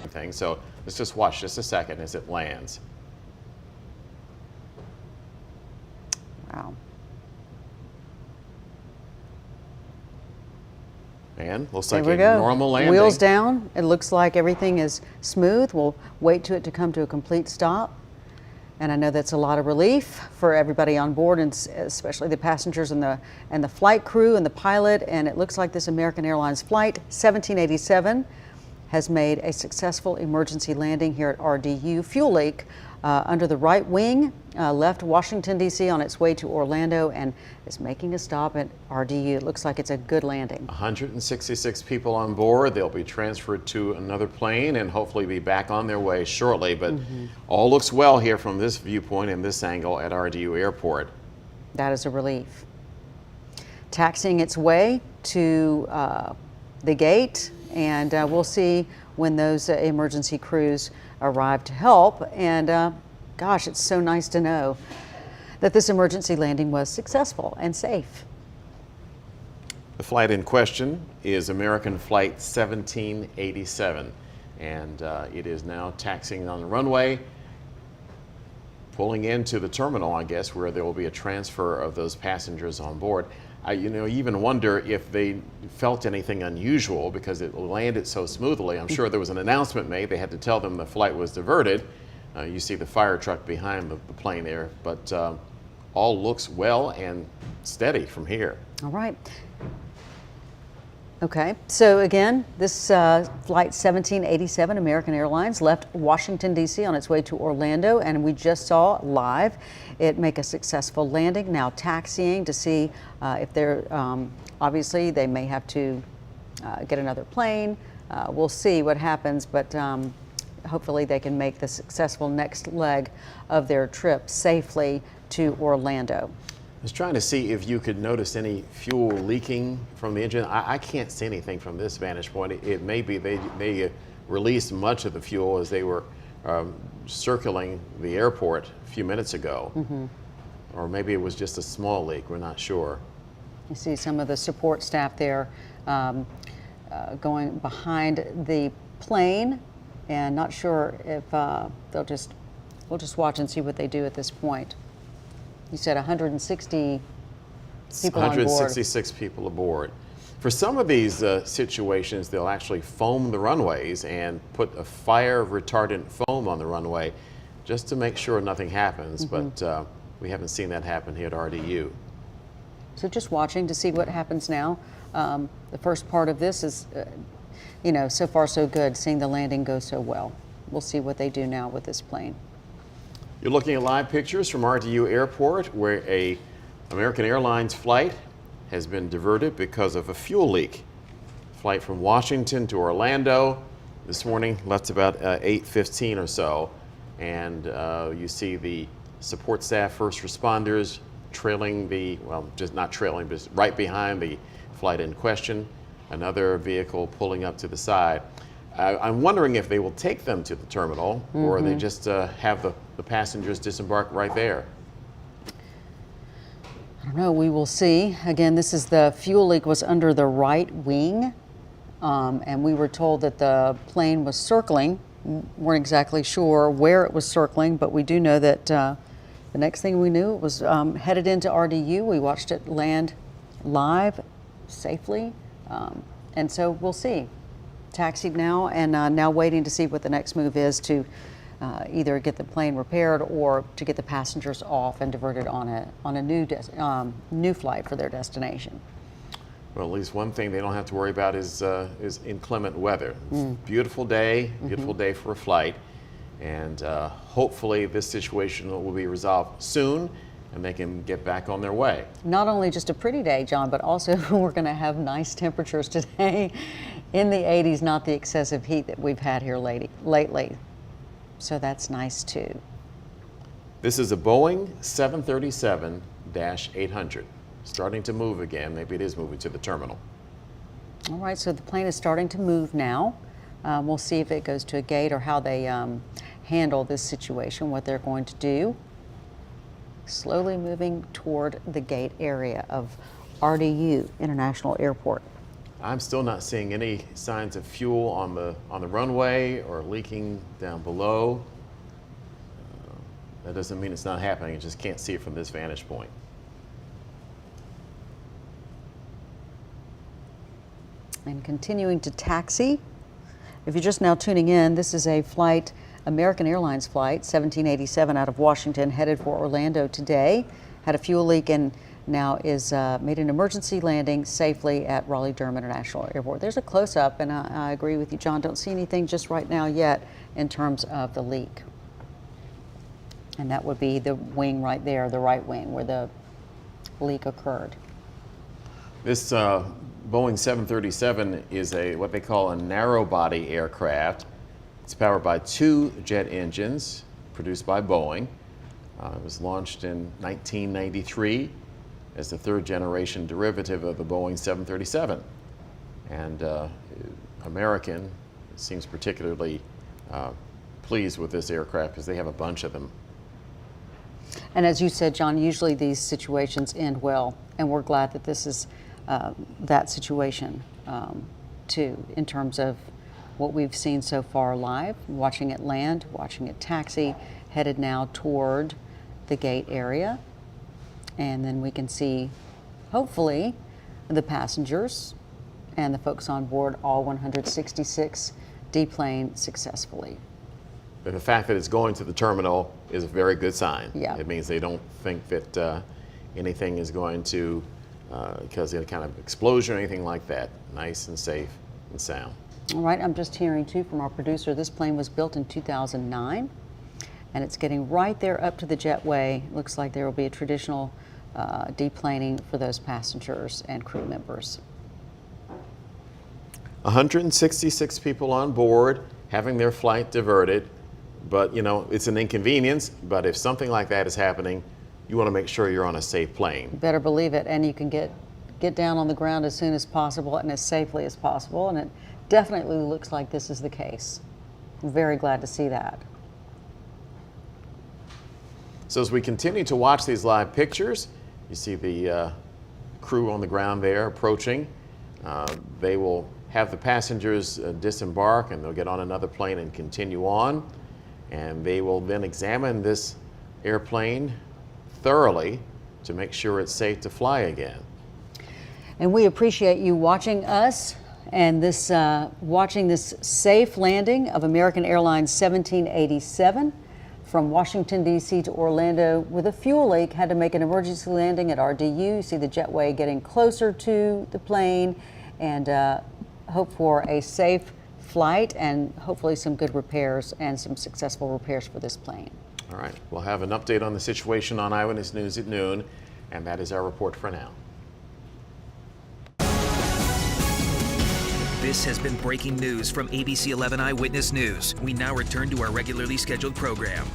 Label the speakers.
Speaker 1: everything. So let's just watch just a second as it lands.
Speaker 2: Wow.
Speaker 1: And looks like
Speaker 2: There
Speaker 1: a
Speaker 2: we go.
Speaker 1: normal landing.
Speaker 2: Wheels down. It looks like everything is smooth. We'll wait to it to come to a complete stop. And I know that's a lot of relief for everybody on board, and especially the passengers and the flight crew and the pilot. And it looks like this American Airlines flight 1787 has made a successful emergency landing here at RDU. Fuel leak under the right wing, left Washington, D.C. on its way to Orlando and is making a stop at RDU. It looks like it's a good landing.
Speaker 1: 166 people on board. They'll be transferred to another plane and hopefully be back on their way shortly. But all looks well here from this viewpoint and this angle at RDU Airport.
Speaker 2: That is a relief. Taxiing its way to the gate, and we'll see when those emergency crews arrive to help. And gosh, it's so nice to know that this emergency landing was successful and safe.
Speaker 1: The flight in question is American Flight 1787, and it is now taxiing on the runway, pulling into the terminal, I guess, where there will be a transfer of those passengers on board. You even wonder if they felt anything unusual because it landed so smoothly. I'm sure there was an announcement made. They had to tell them the flight was diverted. You see the fire truck behind the plane there, but all looks well and steady from here.
Speaker 2: All right. Okay, so again, this flight 1787 American Airlines left Washington, D.C. on its way to Orlando, and we just saw live it make a successful landing. Now taxiing to see if they're, obviously they may have to get another plane. We'll see what happens, but hopefully they can make the successful next leg of their trip safely to Orlando.
Speaker 1: I was trying to see if you could notice any fuel leaking from the engine. I can't see anything from this vantage point. It may be they released much of the fuel as they were circling the airport a few minutes ago. Or maybe it was just a small leak. We're not sure.
Speaker 2: You see some of the support staff there going behind the plane, and not sure if we'll just watch and see what they do at this point. You said 160 people
Speaker 1: 166 people aboard. For some of these situations, they'll actually foam the runways and put a fire retardant foam on the runway just to make sure nothing happens, but we haven't seen that happen here at RDU.
Speaker 2: So just watching to see what happens now. The first part of this is, so far so good, seeing the landing go so well. We'll see what they do now with this plane.
Speaker 1: You're looking at live pictures from RDU Airport, where a American Airlines flight has been diverted because of a fuel leak. Flight from Washington to Orlando this morning left about 8:15 or so, and you see the support staff, first responders trailing just not trailing, but right behind the flight in question. Another vehicle pulling up to the side. I'm wondering if they will take them to the terminal or they just have the passengers disembark right there.
Speaker 2: I don't know, we will see. Again, this is the fuel leak was under the right wing, and we were told that the plane was circling. Weren't exactly sure where it was circling, but we do know that the next thing we knew, it was headed into RDU. We watched it land live safely, and so we'll see. Taxied now, and now waiting to see what the next move is to either get the plane repaired or to get the passengers off and diverted on a new flight for their destination.
Speaker 1: Well, at least one thing they don't have to worry about is inclement weather. Beautiful day for a flight, and hopefully this situation will be resolved soon and they can get back on their way.
Speaker 2: Not only just a pretty day, John, but also we're going to have nice temperatures today in the 80s, not the excessive heat that we've had here lately. So that's nice too.
Speaker 1: This is a Boeing 737-800. Starting to move again. Maybe it is moving to the terminal.
Speaker 2: All right, so the plane is starting to move now. We'll see if it goes to a gate or how they handle this situation, what they're going to do. Slowly moving toward the gate area of RDU International Airport.
Speaker 1: I'm still not seeing any signs of fuel on the runway or leaking down below. That doesn't mean it's not happening. You just can't see it from this vantage point.
Speaker 2: And continuing to taxi. If you're just now tuning in, this is a flight, American Airlines flight 1787 out of Washington, headed for Orlando today. Had a fuel leak and now is made an emergency landing safely at Raleigh-Durham International Airport. There's a close-up, and I agree with you, John. Don't see anything just right now yet in terms of the leak. And that would be the wing right there, the right wing, where the leak occurred.
Speaker 1: This Boeing 737 is what they call a narrow-body aircraft. It's powered by 2 jet engines produced by Boeing. It was launched in 1993 as the 3rd-generation derivative of the Boeing 737. And American seems particularly pleased with this aircraft because they have a bunch of them.
Speaker 2: And as you said, John, usually these situations end well, and we're glad that this is that situation too, in terms of what we've seen so far live, watching it land, watching it taxi, headed now toward the gate area. And then we can see, hopefully, the passengers and the folks on board, all 166, deplane successly.
Speaker 1: But the fact that it's going to the terminal is a very good sign.
Speaker 2: Yeah.
Speaker 1: It means they don't think that anything is going to cause any kind of explosion or anything like that. Nice and safe and sound.
Speaker 2: All right, I'm just hearing too from our producer, this plane was built in 2009, and it's getting right there up to the jetway. Looks like there will be a traditional deplaning for those passengers and crew members.
Speaker 1: 166 people on board having their flight diverted, but you know, it's an inconvenience, but if something like that is happening, you want to make sure you're on a safe plane.
Speaker 2: Better believe it, and you can get down on the ground as soon as possible and as safely as possible, and it definitely looks like this is the case. I'm very glad to see that.
Speaker 1: So as we continue to watch these live pictures, you see the crew on the ground there approaching. They will have the passengers disembark, and they'll get on another plane and continue on. And they will then examine this airplane thoroughly to make sure it's safe to fly again.
Speaker 2: And we appreciate you watching us and this watching this safe landing of American Airlines 1787 from Washington, D.C. to Orlando with a fuel leak. Had to make an emergency landing at RDU. You see the jetway getting closer to the plane, and hope for a safe flight and hopefully some good repairs and some successful repairs for this plane.
Speaker 1: All right, we'll have an update on the situation on Eyewitness News at noon, and that is our report for now.
Speaker 3: This has been breaking news from ABC 11 Eyewitness News. We now return to our regularly scheduled program.